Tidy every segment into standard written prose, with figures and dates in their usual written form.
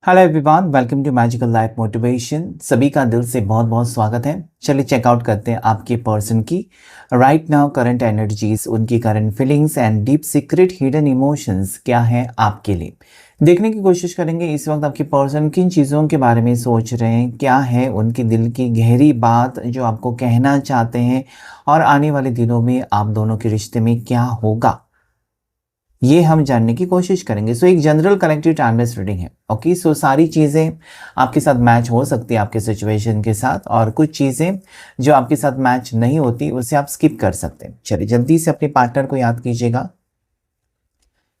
Hello everyone, welcome to magical life motivation. सभी का दिल से बहुत बहुत स्वागत है। चलिए चेकआउट करते हैं आपके पर्सन की राइट नाउ करंट एनर्जीज, उनकी current feelings and deep secret hidden emotions क्या है आपके लिए। देखने की कोशिश करेंगे इस वक्त आपके पर्सन किन चीज़ों के बारे में सोच रहे हैं, क्या है उनके दिल की गहरी बात जो आपको कहना चाहते हैं, और आने वाले दिनों में आप दोनों के रिश्ते में क्या होगा ये हम जानने की कोशिश करेंगे। सो एक जनरल कलेक्टिव टाइमलेस रीडिंग है। ओके, सो सारी चीज़ें आपके साथ मैच हो सकती है आपके सिचुएशन के साथ, और कुछ चीज़ें जो आपके साथ मैच नहीं होती उसे आप स्किप कर सकते हैं। चलिए जल्दी से अपने पार्टनर को याद कीजिएगा,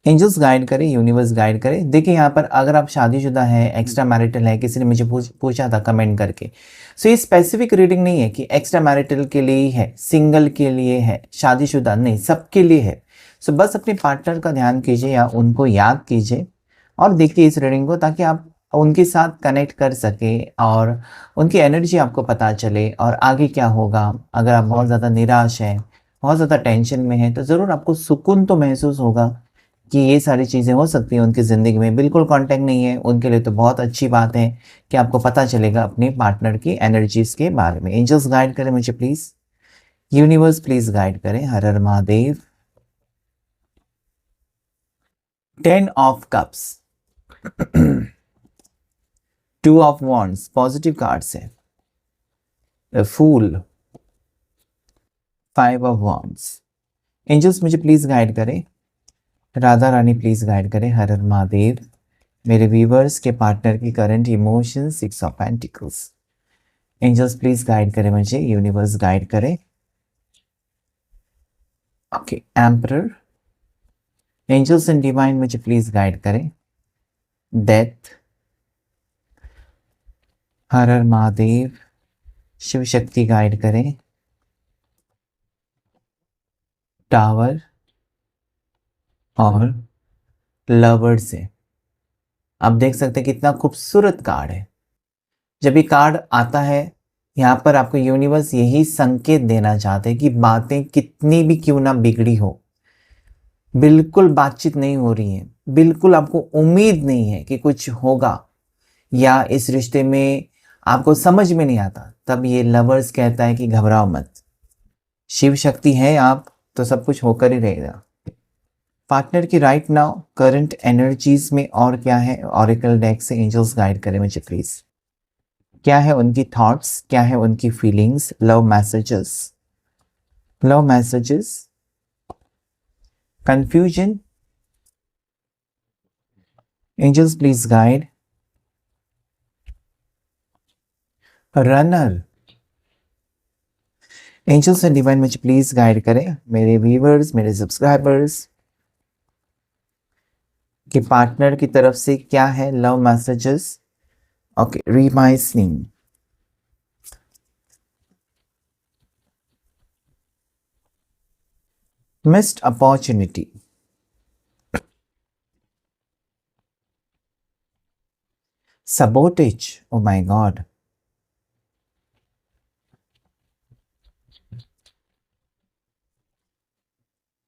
एंजल्स गाइड करें, यूनिवर्स गाइड करें। देखिए यहाँ पर अगर आप शादीशुदा हैं, एक्स्ट्रा मैरिटल है, किसी ने मुझे पूछा था कमेंट करके, सो ये स्पेसिफिक रीडिंग नहीं है कि एक्स्ट्रा मैरिटल के लिए ही है, सिंगल के लिए है, शादीशुदा नहीं, सबके लिए है। सो बस अपने पार्टनर का ध्यान कीजिए या उनको याद कीजिए और देखिए इस रीडिंग को, ताकि आप उनके साथ कनेक्ट कर सके और उनकी एनर्जी आपको पता चले और आगे क्या होगा। अगर आप बहुत ज़्यादा निराश हैं, बहुत ज़्यादा टेंशन में हैं, तो ज़रूर आपको सुकून तो महसूस होगा कि ये सारी चीज़ें हो सकती हैं उनकी ज़िंदगी में। बिल्कुल कांटेक्ट नहीं है उनके लिए तो बहुत अच्छी बात है कि आपको पता चलेगा अपने पार्टनर की एनर्जीज़ के बारे में। एंजल्स गाइड करें मुझे प्लीज़, यूनिवर्स प्लीज़ गाइड करें। हर हर Mahadev. 10 of cups, 2 of wands, positive cards है, फूल, 5 ऑफ वॉन्ड्स। एंजल्स मुझे प्लीज़ गाइड करें, राधा रानी प्लीज़ गाइड करें। हर हर महादेव। मेरे व्यूवर्स के पार्टनर की current emotion, 6 of pentacles. Angels please guide करें मुझे, यूनिवर्स गाइड करें। Okay, emperor. Angels and divine मुझे प्लीज़ गाइड करें। डेथ, हर हर महादेव। शिव शक्ति गाइड करें। टावर और लवर्ड से। आप देख सकते हैं कितना खूबसूरत कार्ड है। जब ये कार्ड आता है यहाँ पर आपको यूनिवर्स यही संकेत देना चाहते हैं कि बातें कितनी भी क्यों ना बिगड़ी हो, बिल्कुल बातचीत नहीं हो रही है, बिल्कुल आपको उम्मीद नहीं है कि कुछ होगा, या इस रिश्ते में आपको समझ में नहीं आता, तब ये लवर्स कहता है कि घबराओ मत, शिव शक्ति है आप तो सब कुछ होकर ही रहेगा। पार्टनर की राइट नाउ करंट एनर्जीज में और क्या है, ऑरेकल डेक से एंजल्स गाइड करें मुझे प्लीज। क्या है उनकी थॉट्स, क्या है उनकी feelings, love messages, love messages, confusion. Angels please guide. Runner. Angels and divine मुझे प्लीज गाइड करें, मेरे व्यूवर्स, मेरे सब्सक्राइबर्स कि पार्टनर की तरफ से क्या है love messages. Okay, reminiscing, missed opportunity, sabotage, oh my god,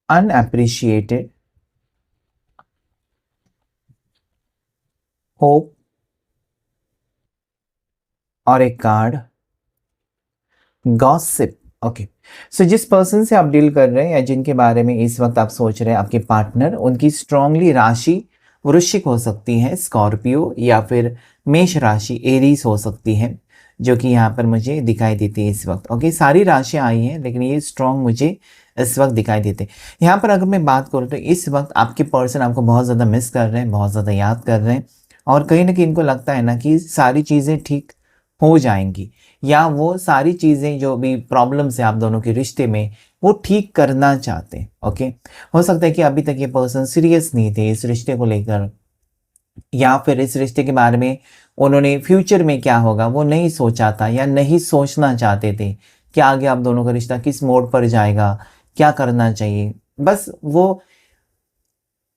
unappreciated, hope, और एक कार्ड गॉसिप। ओके, सो जिस पर्सन से आप डील कर रहे हैं या जिनके बारे में इस वक्त आप सोच रहे हैं, आपके पार्टनर, उनकी स्ट्रांगली राशि वृश्चिक हो सकती है, स्कॉर्पियो, या फिर मेष राशि एरीज हो सकती है, जो कि यहाँ पर मुझे दिखाई देती है इस वक्त। ओके, सारी राशियाँ आई हैं लेकिन ये स्ट्रांग मुझे इस वक्त दिखाई देते हैं। यहाँ पर अगर मैं बात करूँ तो इस वक्त आपके पर्सन आपको बहुत ज़्यादा मिस कर रहे हैं, बहुत ज़्यादा याद कर रहे हैं, और कहीं ना कहीं इनको लगता है ना कि सारी चीज़ें ठीक हो जाएंगी, या वो सारी चीज़ें जो भी प्रॉब्लम्स है आप दोनों के रिश्ते में वो ठीक करना चाहते हैं। ओके, हो सकता है कि अभी तक ये पर्सन सीरियस नहीं थे इस रिश्ते को लेकर, या फिर इस रिश्ते के बारे में उन्होंने फ्यूचर में क्या होगा वो नहीं सोचा था या नहीं सोचना चाहते थे कि आगे आप दोनों का रिश्ता किस मोड़ पर जाएगा, क्या करना चाहिए। बस वो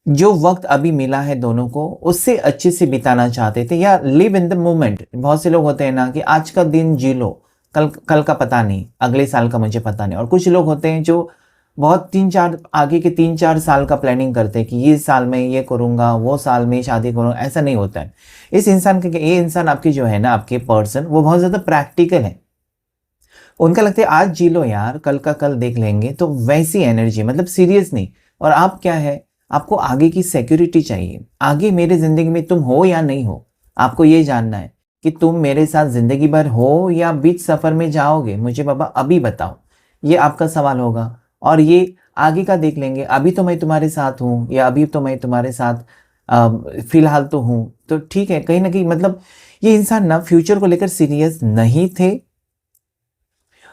जो वक्त अभी मिला है दोनों को उससे अच्छे से बिताना चाहते थे, या लिव इन द मोमेंट। बहुत से लोग होते हैं ना कि आज का दिन जी लो, कल का पता नहीं, अगले साल का मुझे पता नहीं। और कुछ लोग होते हैं जो बहुत 3-4 आगे के 3-4 साल का प्लानिंग करते हैं कि ये साल में ये करूँगा, वो साल में शादी करूँगा, ऐसा नहीं होता है। इस इंसान के ये इंसान आपकी जो है ना, आपके पर्सन वो बहुत ज़्यादा प्रैक्टिकल है। उनका लगता है आज जी लो यार, कल का कल देख लेंगे, तो वैसी एनर्जी मतलब सीरियस नहीं। और आप क्या है, आपको आगे की सिक्योरिटी चाहिए। आगे मेरे ज़िंदगी में तुम हो या नहीं हो, आपको ये जानना है कि तुम मेरे साथ ज़िंदगी भर हो या बीच सफ़र में जाओगे, मुझे बाबा अभी बताओ। ये आपका सवाल होगा और ये आगे का देख लेंगे, अभी तो मैं तुम्हारे साथ हूँ या अभी तो मैं तुम्हारे साथ फ़िलहाल तो हूँ, तो ठीक है। कहीं न कहीं मतलब ये इंसान ना फ्यूचर को लेकर सीरियस नहीं थे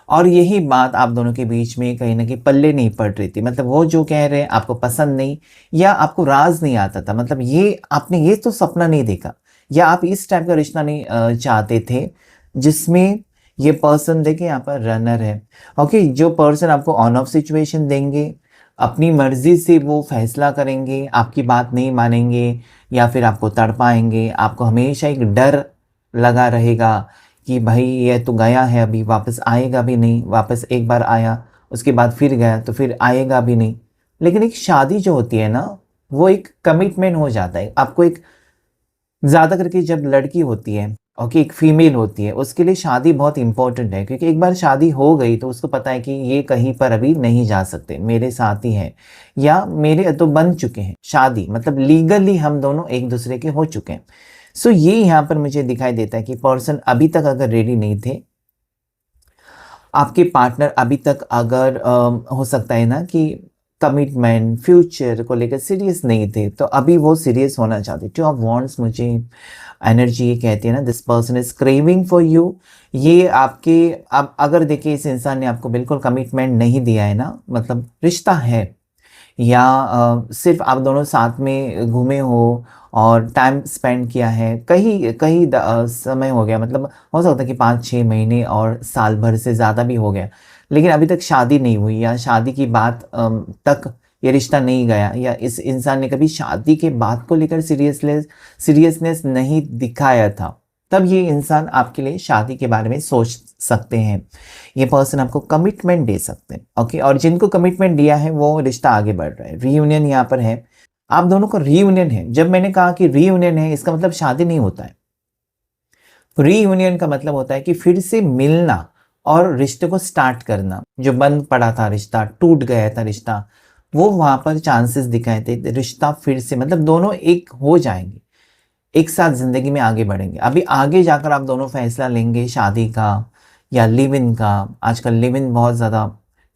और यही बात आप दोनों के बीच में कहीं न कहीं पल्ले नहीं पड़ रही थी। मतलब वो जो कह रहे हैं आपको पसंद नहीं या आपको राज़ नहीं आता था। मतलब ये आपने ये तो सपना नहीं देखा या आप इस टाइप का रिश्ता नहीं चाहते थे जिसमें ये पर्सन देखिए यहाँ पर रनर है। ओके, जो पर्सन आपको ऑन ऑफ सिचुएशन देंगे, अपनी मर्ज़ी से वो फ़ैसला करेंगे, आपकी बात नहीं मानेंगे या फिर आपको तड़पाएँगे। आपको हमेशा एक डर लगा रहेगा कि भाई ये तो गया है, अभी वापस आएगा भी नहीं, वापस एक बार आया, उसके बाद फिर गया तो फिर आएगा भी नहीं। लेकिन एक शादी जो होती है ना, वो एक कमिटमेंट हो जाता है। आपको एक ज़्यादा करके जब लड़की होती है, ओके, एक फीमेल होती है, उसके लिए शादी बहुत इम्पोर्टेंट है क्योंकि एक बार शादी हो गई तो उसको पता है कि ये कहीं पर अभी नहीं जा सकते, मेरे साथ ही हैं या मेरे तो बन चुके हैं। शादी मतलब लीगली हम दोनों एक दूसरे के हो चुके हैं। सो ये यहाँ पर मुझे दिखाई देता है कि पर्सन अभी तक अगर रेडी नहीं थे, आपके पार्टनर अभी तक अगर हो सकता है ना कि कमिटमेंट फ्यूचर को लेकर सीरियस नहीं थे, तो अभी वो सीरियस होना चाहते। टू ऑफ वॉन्ड्स मुझे एनर्जी ये कहती है ना, this person is craving for you. ये आपके अब अगर देखिए इस इंसान ने आपको बिल्कुल कमिटमेंट नहीं दिया है ना, मतलब रिश्ता है या सिर्फ आप दोनों साथ में घूमे हो और टाइम स्पेंड किया है, कहीं कहीं समय हो गया, मतलब हो सकता है कि 5-6 महीने और साल भर से ज़्यादा भी हो गया, लेकिन अभी तक शादी नहीं हुई या शादी की बात तक ये रिश्ता नहीं गया या इस इंसान ने कभी शादी के बात को लेकर सीरियसनेस नहीं दिखाया था, तब ये इंसान आपके लिए शादी के बारे में सोच सकते हैं। ये पर्सन आपको कमिटमेंट दे सकते हैं, ओके। और जिनको कमिटमेंट दिया है वो रिश्ता आगे बढ़ रहा है, रीयूनियन यहाँ पर है, आप दोनों का रीयूनियन है। जब मैंने कहा कि रीयूनियन है, इसका मतलब शादी नहीं होता है। रीयूनियन का मतलब होता है कि फिर से मिलना और रिश्ते को स्टार्ट करना। जो बंद पड़ा था रिश्ता, टूट गया था रिश्ता, वो वहां पर चांसेस दिखाए थे रिश्ता फिर से मतलब दोनों एक हो जाएंगे, एक साथ ज़िंदगी में आगे बढ़ेंगे। अभी आगे जाकर आप दोनों फैसला लेंगे शादी का या लिव इन का। आजकल लिव इन बहुत ज़्यादा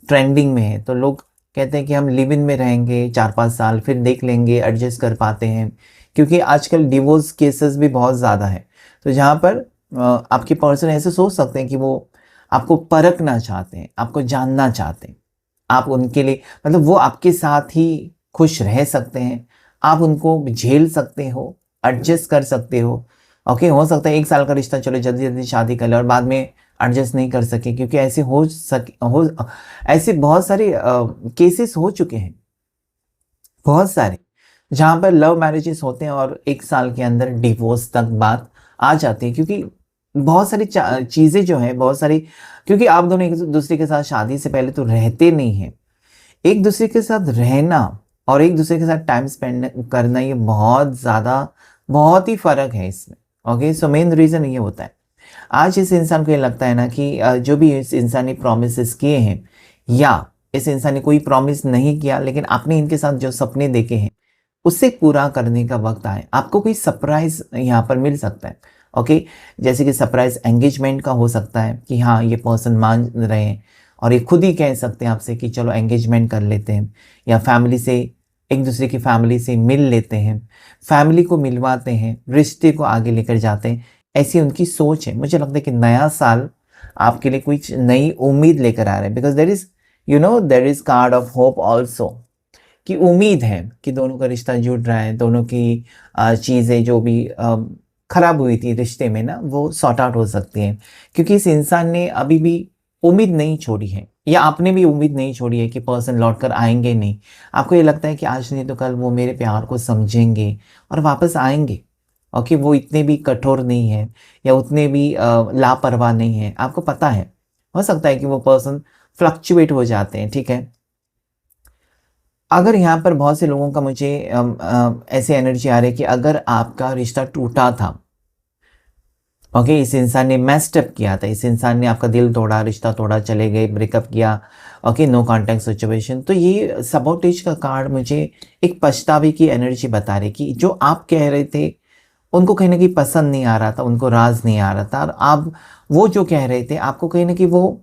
ट्रेंडिंग में है, तो लोग कहते हैं कि हम लिव इन में रहेंगे 4-5 साल, फिर देख लेंगे, एडजस्ट कर पाते हैं, क्योंकि आजकल डिवोर्स केसेस भी बहुत ज़्यादा है। तो जहाँ पर आपके पर्सन ऐसे सोच सकते हैं कि वो आपको परखना चाहते हैं, आपको जानना चाहते हैं, आप उनके लिए मतलब वो आपके साथ ही खुश रह सकते हैं, आप उनको झेल सकते हो, एडजस्ट कर सकते हो। ओके, हो सकता है 1 साल का रिश्ता चलो जल्दी जल्दी शादी कर ले और बाद में एडजस्ट नहीं कर सके, क्योंकि ऐसे बहुत सारे केसेस हो चुके हैं, बहुत सारे, जहाँ पर लव मैरिजेस होते हैं और 1 साल के अंदर डिवोर्स तक बात आ जाती है। क्योंकि बहुत सारी चीज़ें जो हैं, बहुत सारी, क्योंकि आप दोनों एक दूसरे के साथ शादी से पहले तो रहते नहीं हैं। एक दूसरे के साथ रहना और एक दूसरे के साथ टाइम स्पेंड करना, ये बहुत ज़्यादा बहुत ही फ़र्क है इसमें। ओके, सो मेन रीज़न ये होता है। आज इस इंसान को ये लगता है ना कि जो भी इस इंसान ने प्रोमिसेस किए हैं या इस इंसान ने कोई प्रॉमिस नहीं किया, लेकिन आपने इनके साथ जो सपने देखे हैं उसे पूरा करने का वक्त आए। आपको कोई सरप्राइज यहाँ पर मिल सकता है, ओके। जैसे कि सरप्राइज एंगेजमेंट का हो सकता है कि हाँ ये पर्सन मान रहे हैं और ये खुद ही कह सकते हैं आपसे कि चलो एंगेजमेंट कर लेते हैं, या फैमिली से, एक दूसरे की फैमिली से मिल लेते हैं, फैमिली को मिलवाते हैं, रिश्ते को आगे लेकर जाते हैं। ऐसी उनकी सोच है। मुझे लगता है कि नया साल आपके लिए कुछ नई उम्मीद लेकर आ रहा है, because there is called of hope also, कि उम्मीद है कि दोनों का रिश्ता जुड़ रहा है, दोनों की चीज़ें जो भी खराब हुई थी रिश्ते में ना, वो सॉर्ट आउट हो सकती हैं, क्योंकि इस इंसान ने अभी भी उम्मीद नहीं छोड़ी है, या आपने भी उम्मीद नहीं छोड़ी है कि पर्सन लौट कर आएंगे नहीं। आपको ये लगता है कि आज नहीं तो कल वो मेरे प्यार को समझेंगे और वापस आएंगे। ओके, वो इतने भी कठोर नहीं है या उतने भी लापरवाह नहीं है। आपको पता है, हो सकता है कि वो पर्सन फ्लक्चुएट हो जाते हैं, ठीक है, अगर यहाँ पर बहुत से लोगों का मुझे ऐसे एनर्जी आ रही है कि अगर आपका रिश्ता टूटा था, ओके, इस इंसान ने मेस्ड अप किया था, इस इंसान ने आपका दिल तोड़ा, रिश्ता तोड़ा, चले गए, ब्रेकअप किया, ओके, नो कॉन्टैक्ट सिचुएशन, तो ये सबोटेज का कार्ड मुझे एक पछतावे की एनर्जी बता रही कि जो आप कह रहे थे उनको कहीं ना कहीं पसंद नहीं आ रहा था, उनको राज नहीं आ रहा था, और आप वो जो कह रहे थे आपको कहीं ना कहीं वो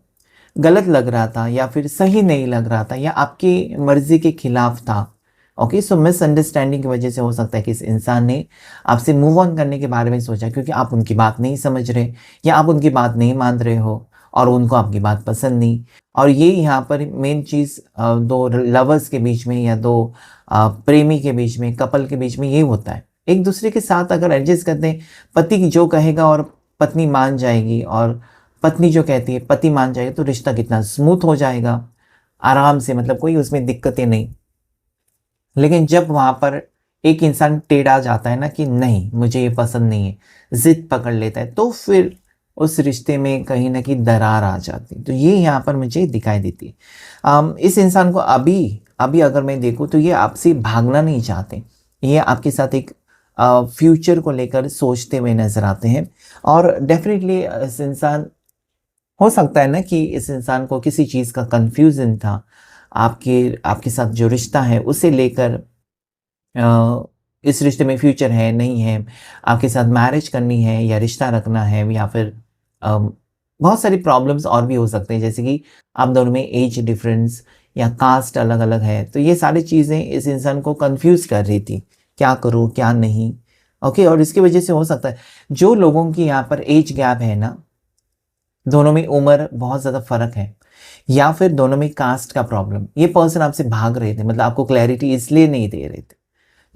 गलत लग रहा था या फिर सही नहीं लग रहा था या आपकी मर्जी के खिलाफ था। ओके, सो मिसअंडरस्टैंडिंग की वजह से हो सकता है कि इस इंसान ने आपसे मूव ऑन करने के बारे में सोचा, क्योंकि आप उनकी बात नहीं समझ रहे या आप उनकी बात नहीं मान रहे हो और उनको आपकी बात पसंद नहीं। और ये यहाँ पर मेन चीज़ दो लवर्स के बीच में या दो प्रेमी के बीच में, कपल के बीच में ये होता है, एक दूसरे के साथ अगर एडजस्ट करते हैं, पति जो कहेगा और पत्नी मान जाएगी और पत्नी जो कहती है पति मान जाएगा, तो रिश्ता कितना स्मूथ हो जाएगा आराम से, मतलब कोई उसमें दिक्कतें नहीं। लेकिन जब वहाँ पर एक इंसान टेढ़ा जाता है ना कि नहीं मुझे ये पसंद नहीं है, ज़िद पकड़ लेता है, तो फिर उस रिश्ते में कहीं न कहीं दरार आ जाती है। तो ये यहाँ पर मुझे दिखाई देती है। इस इंसान को अभी अभी अगर मैं देखूँ तो ये आपसे भागना नहीं चाहते। ये आपके साथ एक फ्यूचर को लेकर सोचते हुए नज़र आते हैं, और डेफ़िनिटली इस इंसान, हो सकता है ना कि इस इंसान को किसी चीज़ का कन्फ्यूज़न था, आपके आपके साथ जो रिश्ता है उसे लेकर, इस रिश्ते में फ्यूचर है, नहीं है, आपके साथ मैरिज करनी है या रिश्ता रखना है, या फिर बहुत सारी प्रॉब्लम्स और भी हो सकते हैं, जैसे कि आप दोनों में एज डिफरेंस या कास्ट अलग-अलग है। तो ये सारी चीज़ें इस इंसान को कन्फ्यूज़ कर रही थी, क्या करूँ, क्या नहीं? ओके, और इसकी वजह से हो सकता है जो लोगों की यहाँ पर एज गैप है ना, दोनों में उम्र बहुत ज़्यादा फ़र्क है, या फिर दोनों में कास्ट का प्रॉब्लम, ये पर्सन आपसे भाग रहे थे, मतलब आपको क्लैरिटी इसलिए नहीं दे रहे थे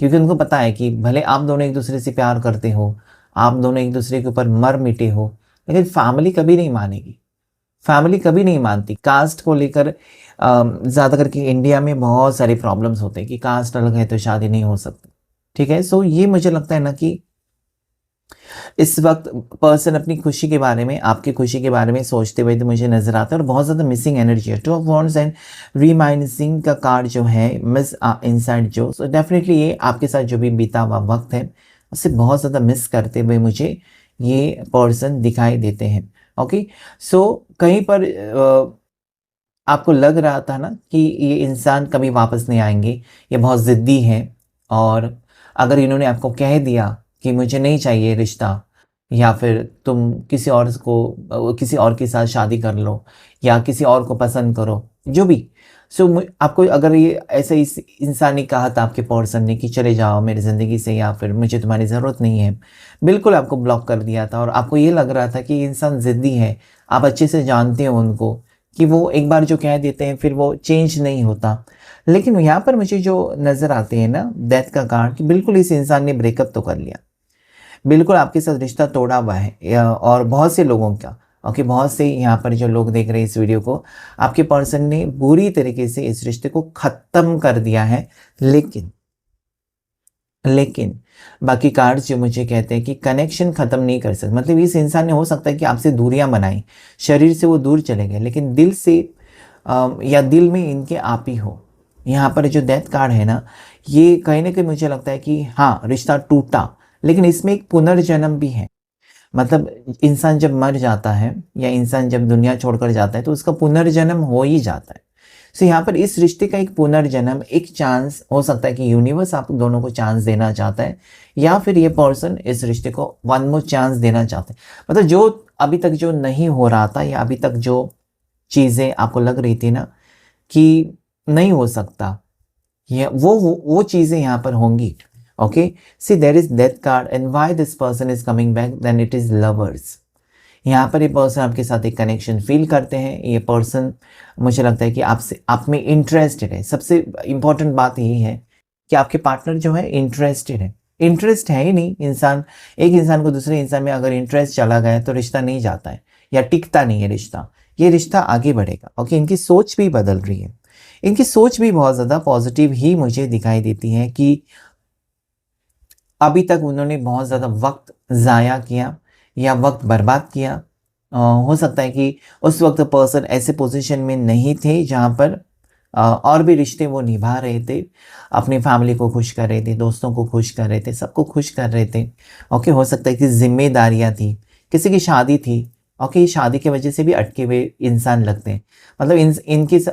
क्योंकि उनको पता है कि भले आप दोनों एक दूसरे से प्यार करते हो, आप दोनों एक दूसरे के ऊपर मर मिटे हो, लेकिन फैमिली कभी नहीं मानेगी, फैमिली कभी नहीं मानती कास्ट को लेकर। ज़्यादा करके इंडिया में बहुत सारी प्रॉब्लम्स होते हैं कि कास्ट अलग है तो शादी नहीं हो सकती, ठीक है। सो ये मुझे लगता है ना कि इस वक्त पर्सन अपनी खुशी के बारे में, आपकी खुशी के बारे में सोचते हुए तो मुझे नज़र आता है, और बहुत ज़्यादा मिसिंग एनर्जी है। टू ऑफ वॉन्ड्स एंड रीमाइनिसिंग का कार्ड जो है, मिस इनसाइड जो, सो डेफिनेटली ये आपके साथ जो भी बीता हुआ वक्त है उससे बहुत ज़्यादा मिस करते हुए मुझे ये पर्सन दिखाई देते हैं। ओके, सो कहीं पर आपको लग रहा था ना कि ये इंसान कभी वापस नहीं आएंगे, ये बहुत ज़िद्दी हैं, और अगर इन्होंने आपको कह दिया कि मुझे नहीं चाहिए रिश्ता, या फिर तुम किसी और को किसी और के साथ शादी कर लो या किसी और को पसंद करो, जो भी। सो आपको अगर ये ऐसे इस इंसान ने कहा था, आपके पर्सन ने, कि चले जाओ मेरी ज़िंदगी से या फिर मुझे तुम्हारी ज़रूरत नहीं है, बिल्कुल आपको ब्लॉक कर दिया था, और आपको ये लग रहा था कि ये इंसान ज़िद्दी है, आप अच्छे से जानते हो उनको कि वो एक बार जो कह देते हैं फिर वो चेंज नहीं होता। लेकिन यहाँ पर मुझे जो नज़र आते हैं ना डेथ का कार्ड, कि बिल्कुल इस इंसान ने ब्रेकअप तो कर लिया, बिल्कुल आपके साथ रिश्ता तोड़ा हुआ है, और बहुत से लोगों का, ओके, बहुत से यहाँ पर जो लोग देख रहे हैं इस वीडियो को, आपके पर्सन ने बुरी तरीके से इस रिश्ते को ख़त्म कर दिया है। लेकिन बाकी कार्ड्स जो मुझे कहते हैं कि कनेक्शन ख़त्म नहीं कर सकते, मतलब इस इंसान ने हो सकता है कि आपसे दूरियां बनाई, शरीर से वो दूर चले गए, लेकिन दिल से या दिल में इनके आप ही हो। यहाँ पर जो डेथ कार्ड है ना, ये कहीं ना कहीं मुझे लगता है कि हाँ रिश्ता टूटा, लेकिन इसमें एक पुनर्जन्म भी है। मतलब इंसान जब मर जाता है या इंसान जब दुनिया छोड़कर जाता है तो उसका पुनर्जन्म हो ही जाता है। सो यहाँ पर इस रिश्ते का एक पुनर्जन्म, एक चांस हो सकता है कि यूनिवर्स आप दोनों को चांस देना चाहता है, या फिर ये पर्सन इस रिश्ते को वन मोर चांस देना चाहते हैं। मतलब जो अभी तक जो नहीं हो रहा था, या अभी तक जो चीज़ें आपको लग रही थी ना कि नहीं हो सकता, ये वो चीज़ें यहाँ पर होंगी। Okay, see there is death card and why this person is coming back, then it is lovers. यहाँ पर ये पर्सन आपके साथ एक कनेक्शन फील करते हैं। ये पर्सन मुझे लगता है कि आपसे, आप में इंटरेस्टेड है। सबसे इम्पॉर्टेंट बात यही है कि आपके पार्टनर जो है इंटरेस्टेड है। इंटरेस्ट है ही नहीं, इंसान, एक इंसान को दूसरे इंसान में अगर इंटरेस्ट चला गया तो रिश्ता नहीं जाता है या टिकता नहीं है रिश्ता, ये रिश्ता आगे बढ़ेगा। ओके, इनकी सोच भी बदल रही है, इनकी सोच भी बहुत ज़्यादा पॉजिटिव ही मुझे दिखाई देती है कि अभी तक उन्होंने बहुत ज़्यादा वक्त ज़ाया किया या वक्त बर्बाद किया। हो सकता है कि उस वक्त पर्सन ऐसे पोजीशन में नहीं थे जहाँ पर और भी रिश्ते वो निभा रहे थे, अपनी फैमिली को खुश कर रहे थे, दोस्तों को खुश कर रहे थे, सबको खुश कर रहे थे। ओके, हो सकता है कि जिम्मेदारियां थी, किसी की शादी थी। ओके, शादी की वजह से भी अटके हुए इंसान लगते हैं। मतलब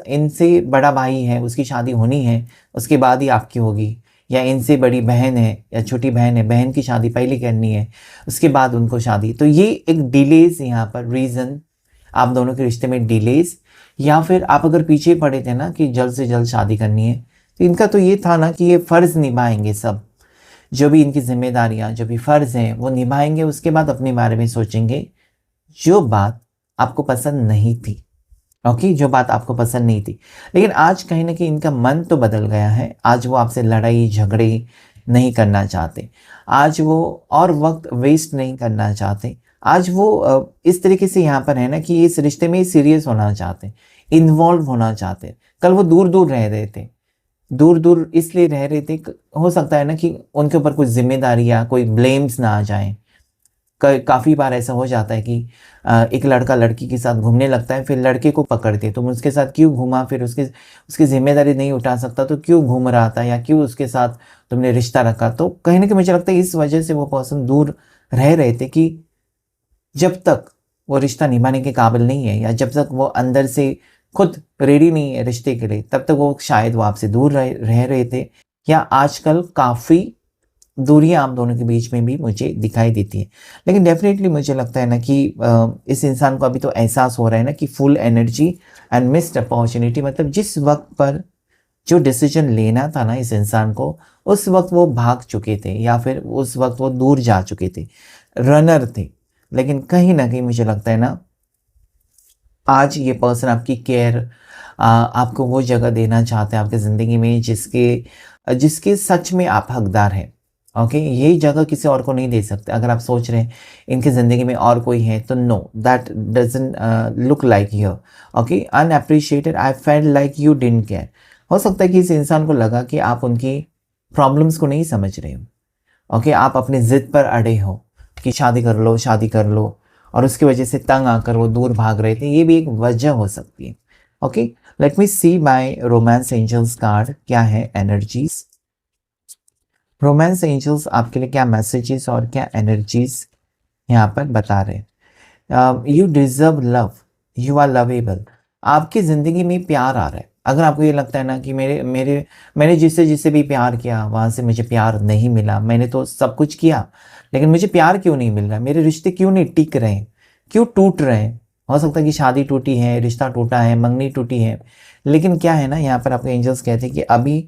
इनसे बड़ा भाई है, उसकी शादी होनी है, उसके बाद ही आपकी होगी। या इनसे बड़ी बहन है या छोटी बहन है, बहन की शादी पहले करनी है, उसके बाद उनको शादी। तो ये एक डिलेज यहाँ पर रीज़न, आप दोनों के रिश्ते में डिलेज। या फिर आप अगर पीछे पड़े थे ना कि जल्द से जल्द शादी करनी है, तो इनका तो ये था ना कि ये फ़र्ज़ निभाएंगे सब, जो भी इनकी जिम्मेदारियां, जो भी फ़र्ज़ हैं वो निभाएंगे, उसके बाद अपने बारे में सोचेंगे। जो बात आपको पसंद नहीं थी, ओके, जो बात आपको पसंद नहीं थी, लेकिन आज कहीं ना कहीं इनका मन तो बदल गया है। आज वो आपसे लड़ाई झगड़े नहीं करना चाहते, आज वो और वक्त वेस्ट नहीं करना चाहते। आज वो इस तरीके से यहाँ पर है ना कि इस रिश्ते में सीरियस होना चाहते, इन्वॉल्व होना चाहते। कल वो दूर दूर रह रहे थे, दूर दूर इसलिए रह रहे थे, हो सकता है ना कि उनके ऊपर कुछ जिम्मेदारी या कोई ब्लेम्स ना आ जाए। काफ़ी बार ऐसा हो जाता है कि एक लड़का लड़की के साथ घूमने लगता है, फिर लड़के को पकड़ते, तुम उसके साथ क्यों घूमा, फिर उसकी जिम्मेदारी नहीं उठा सकता तो क्यों घूम रहा था, या क्यों उसके साथ तुमने रिश्ता रखा। तो कहीं ना कहीं मुझे लगता है इस वजह से वो पर्सन दूर रह रहे थे कि जब तक वो रिश्ता निभाने के काबिल नहीं है, या जब तक वो अंदर से खुद रेडी नहीं है रिश्ते के लिए, तब तक वो शायद वो आपसे दूर रह रहे थे। या आजकल काफ़ी दूरियां आप दोनों के बीच में भी मुझे दिखाई देती है। लेकिन डेफिनेटली मुझे लगता है ना कि इस इंसान को अभी तो एहसास हो रहा है ना कि full energy and missed opportunity, मतलब जिस वक्त पर जो डिसीजन लेना था ना इस इंसान को, उस वक्त वो भाग चुके थे, या फिर उस वक्त वो दूर जा चुके थे, रनर थे। लेकिन कहीं ना कहीं मुझे लगता है ना आज ये पर्सन आपकी केयर, आपको वो जगह देना चाहते हैं आपकी ज़िंदगी में जिसके जिसके सच में आप हकदार हैं। ओके, यही जगह किसी और को नहीं दे सकते। अगर आप सोच रहे हैं इनकी ज़िंदगी में और कोई है, तो no, that doesn't look like here. Okay, unappreciated, I felt like you didn't care. हो सकता है कि इस इंसान को लगा कि आप उनकी प्रॉब्लम्स को नहीं समझ रहे हो। ओके, आप अपनी ज़िद पर अड़े हो कि शादी कर लो, शादी कर लो, और उसकी वजह से तंग आकर वो दूर भाग रहे थे। ये भी एक वजह हो सकती है। Okay, let me see my romance angels card, क्या है एनर्जीज। रोमांस एंजल्स आपके लिए क्या मैसेजेस और क्या एनर्जीज यहाँ पर बता रहे हैं। You deserve love, you are lovable. आपकी ज़िंदगी में प्यार आ रहा है। अगर आपको ये लगता है ना कि मैंने जिससे जिससे भी प्यार किया वहाँ से मुझे प्यार नहीं मिला, मैंने तो सब कुछ किया लेकिन मुझे प्यार क्यों नहीं मिल रहा, मेरे रिश्ते क्यों नहीं टिक रहे हैं, क्यों टूट रहे हैं। हो सकता है कि शादी टूटी है, रिश्ता टूटा है, मंगनी टूटी है, लेकिन क्या है ना यहाँ पर आपके एंजल्स कहते हैं कि अभी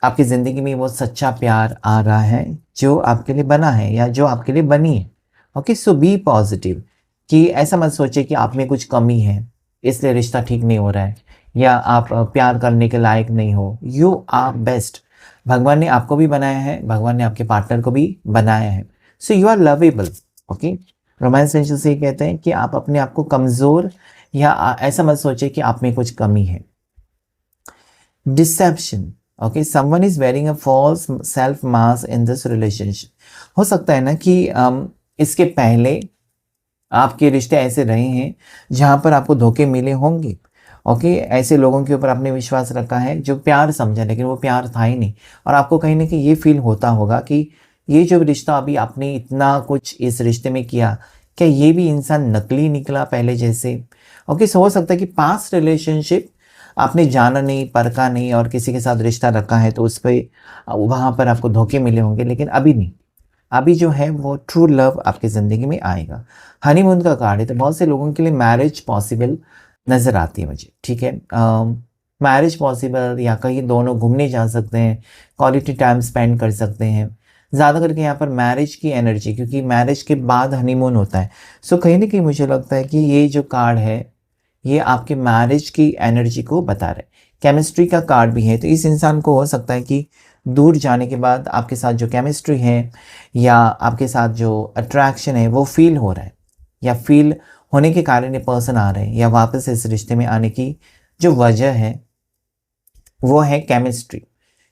आपकी ज़िंदगी में वो सच्चा प्यार आ रहा है जो आपके लिए बना है या जो आपके लिए बनी है। ओके, सो बी पॉजिटिव, कि ऐसा मत सोचे कि आप में कुछ कमी है इसलिए रिश्ता ठीक नहीं हो रहा है, या आप प्यार करने के लायक नहीं हो। You are best. भगवान ने आपको भी बनाया है, भगवान ने आपके पार्टनर को भी बनाया है, so you are lovable. Okay, romance angel से ये कहते हैं कि आप अपने आप को कमज़ोर या ऐसा मत सोचे कि आप में कुछ कमी है। Deception, okay, someone is wearing a false self mask in this relationship. हो सकता है ना कि इसके पहले आपके रिश्ते ऐसे रहे हैं जहाँ पर आपको धोखे मिले होंगे। ओके, ऐसे लोगों के ऊपर आपने विश्वास रखा है जो प्यार समझा लेकिन वो प्यार था ही नहीं, और आपको कहीं ना कहीं ये फील होता होगा कि ये जो रिश्ता अभी आपने इतना कुछ इस रिश्ते में किया, क्या ये भी इंसान नकली निकला पहले जैसे। ओके, सो हो सकता है कि पास्ट रिलेशनशिप आपने जाना नहीं, परखा नहीं और किसी के साथ रिश्ता रखा है तो उस पर वहाँ पर आपको धोखे मिले होंगे, लेकिन अभी नहीं। अभी जो है वो ट्रू लव आपकी ज़िंदगी में आएगा। हनीमून का कार्ड है, तो बहुत से लोगों के लिए मैरिज पॉसिबल नज़र आती है मुझे। ठीक है, मैरिज पॉसिबल, या कहीं दोनों घूमने जा सकते हैं, क्वालिटी टाइम स्पेंड कर सकते हैं। ज़्यादा करके यहाँ पर मैरिज की एनर्जी, क्योंकि मैरिज के बाद हनीमून होता है। सो कहीं ना कहीं मुझे लगता है कि ये जो कार्ड है ये आपके मैरिज की एनर्जी को बता रहे हैं। केमिस्ट्री का कार्ड भी है, तो इस इंसान को हो सकता है कि दूर जाने के बाद आपके साथ जो केमिस्ट्री है या आपके साथ जो अट्रैक्शन है वो फील हो रहा है, या फील होने के कारण ये पर्सन आ रहे हैं, या वापस इस रिश्ते में आने की जो वजह है वो है केमिस्ट्री,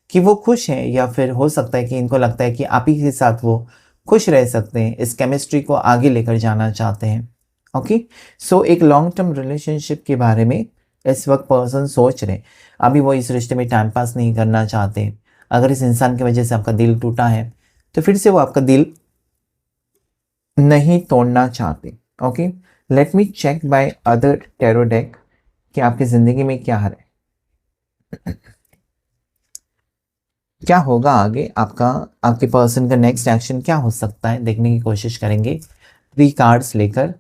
कि वो खुश हैं, या फिर हो सकता है कि इनको लगता है कि आप ही के साथ वो खुश रह सकते हैं, इस केमिस्ट्री को आगे लेकर जाना चाहते हैं। ओके, सो एक लॉन्ग टर्म रिलेशनशिप के बारे में इस वक्त पर्सन सोच रहे, अभी वो इस रिश्ते में टाइम पास नहीं करना चाहते। अगर इस इंसान की वजह से आपका दिल टूटा है तो फिर से वो आपका दिल नहीं तोड़ना चाहते। Okay, let me check by other tarot deck कि आपकी ज़िंदगी में क्या है, क्या होगा आगे आपका, आपके पर्सन का नेक्स्ट एक्शन क्या हो सकता है, देखने की कोशिश करेंगे 3 कार्ड्स लेकर।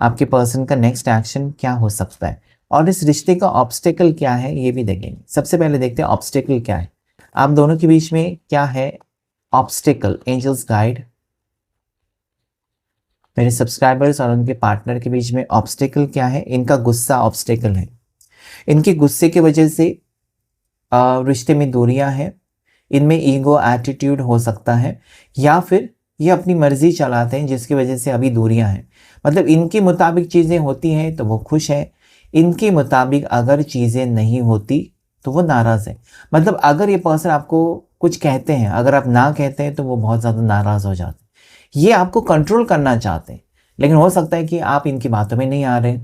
आपके पर्सन का नेक्स्ट एक्शन क्या हो सकता है और इस रिश्ते का ऑब्स्टेकल क्या है ये भी देखेंगे। सबसे पहले देखते हैं ऑब्स्टेकल क्या है, आप दोनों के बीच में क्या है ऑब्स्टेकल। एंजल्स गाइड, मेरे सब्सक्राइबर्स और उनके पार्टनर के बीच में ऑब्स्टेकल क्या है। इनका गुस्सा ऑब्स्टेकल है, इनके गुस्से की वजह से रिश्ते में दूरियां हैं, इनमें ईगो एटीट्यूड हो सकता है, या फिर ये अपनी मर्जी चलाते हैं जिसकी वजह से अभी दूरियां हैं। मतलब इनके मुताबिक चीज़ें होती हैं तो वो खुश है, इनके मुताबिक अगर चीज़ें नहीं होती तो वो नाराज़ है। मतलब अगर ये पर्सन आपको कुछ कहते हैं, अगर आप ना कहते हैं तो वो बहुत ज़्यादा नाराज़ हो जाते हैं। ये आपको कंट्रोल करना चाहते हैं, लेकिन हो सकता है कि आप इनकी बातों में नहीं आ रहे,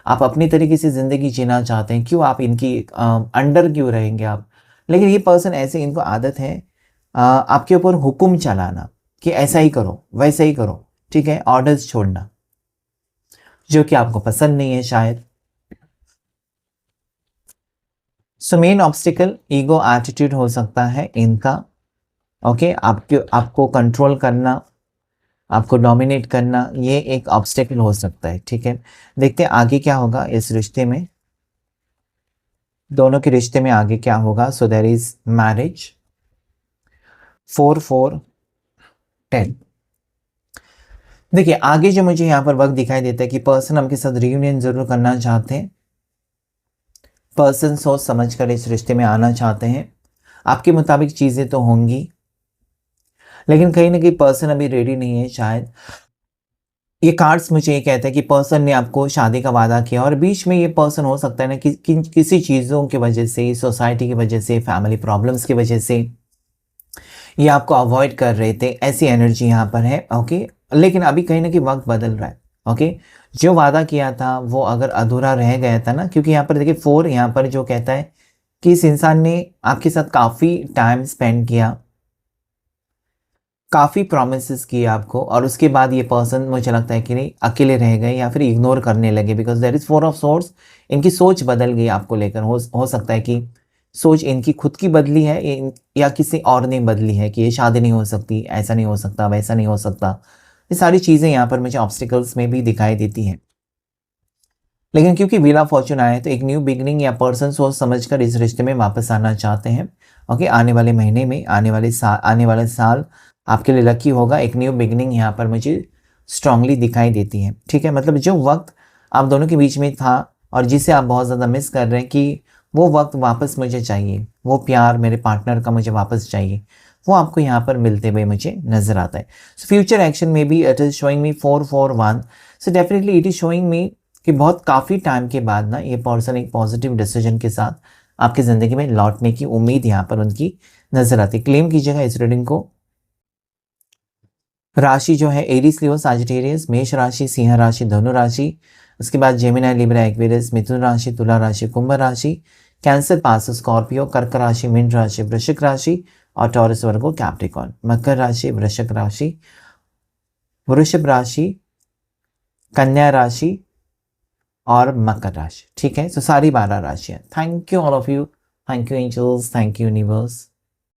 आप अपनी तरीके से ज़िंदगी जीना चाहते हैं। क्यों आप इनकी अंडर क्यों रहेंगे आप। लेकिन ये पर्सन ऐसे, इनको आदत है आपके ऊपर हुक्म चलाना कि ऐसा ही करो वैसा ही करो, ठीक है, ऑर्डर्स छोड़ना, जो कि आपको पसंद नहीं है शायद। So main obstacle ego attitude हो सकता है इनका। ओके, आपको कंट्रोल करना, आपको डोमिनेट करना, ये एक ऑब्स्टिकल हो सकता है। ठीक है, देखते हैं आगे क्या होगा इस रिश्ते में, दोनों के रिश्ते में आगे क्या होगा। So there is marriage, 4 4 10। देखिए आगे जो मुझे यहाँ पर वक्त दिखाई देता है कि पर्सन आपके साथ रियूनियन जरूर करना चाहते हैं, पर्सन सोच समझ कर इस रिश्ते में आना चाहते हैं। आपके मुताबिक चीज़ें तो होंगी, लेकिन कहीं ना कहीं पर्सन अभी रेडी नहीं है शायद। ये कार्ड्स मुझे ये कहता है कि पर्सन ने आपको शादी का वादा किया और बीच में ये पर्सन हो सकता है ना कि किसी चीज़ों की वजह से, सोसाइटी की वजह से, फैमिली प्रॉब्लम्स की वजह से ये आपको अवॉइड कर रहे थे, ऐसी एनर्जी यहाँ पर है। ओके, लेकिन अभी कहीं ना कहीं वक्त बदल रहा है। ओके, जो वादा किया था वो अगर अधूरा रह गया था ना, क्योंकि यहाँ पर देखिए 4 यहाँ पर जो कहता है कि इस इंसान ने आपके साथ काफ़ी टाइम स्पेंड किया, काफ़ी प्रोमिस किए आपको, और उसके बाद ये पर्सन मुझे लगता है कि नहीं अकेले रह गए या फिर इग्नोर करने लगे, because there is 4 of source. इनकी सोच बदल गई आपको लेकर। हो सकता है कि सोच इनकी खुद की बदली है या किसी और ने बदली है कि ये शादी नहीं हो सकती, ऐसा नहीं हो सकता, वैसा नहीं हो सकता। ये सारी चीज़ें यहाँ पर मुझे ऑब्स्टिकल्स में भी दिखाई देती हैं। लेकिन क्योंकि व्हील ऑफ फॉर्चून आया है तो एक न्यू बिगनिंग या पर्सन सोच समझकर इस रिश्ते में वापस आना चाहते हैं। ओके, आने वाले महीने में, आने वाले साल आपके लिए लकी होगा। एक न्यू बिगनिंग यहाँ पर मुझे स्ट्रांगली दिखाई देती है। ठीक है, मतलब जो वक्त आप दोनों के बीच में था और जिसे आप बहुत ज़्यादा मिस कर रहे हैं कि वो वक्त वापस मुझे चाहिए, वो प्यार मेरे पार्टनर का मुझे वापस चाहिए, वो आपको यहाँ पर मिलते हुए मुझे नज़र आता है। सो फ्यूचर एक्शन में भी it is showing me 4 4 1। So definitely it is showing me कि बहुत काफ़ी टाइम के बाद ना ये पर्सन एक पॉजिटिव डिसीजन के साथ आपकी ज़िंदगी में लौटने की उम्मीद यहाँ पर उनकी नज़र आती है। क्लेम कीजिएगा इस रीडिंग को। राशि जो है एरीज, लियो, साजिटेरियस, मेष राशि, सिंह राशि, धनु राशि, उसके बाद जेमिनी, लिब्रा, एक्वेरियस, मिथुन राशि, तुला राशि, कुंभ राशि, कैंसर, पास, स्कॉर्पियो, कर्क राशि, मीन राशि, वृश्चिक राशि और टॉरस, वर्गो, कैप्रिकॉर्न, मकर राशि, वृश्चिक राशि, वृषभ राशि, कन्या राशि और मकर राशि। ठीक है, सो सारी 12 राशियां। Thank you all of you, thank you angels, thank you universe.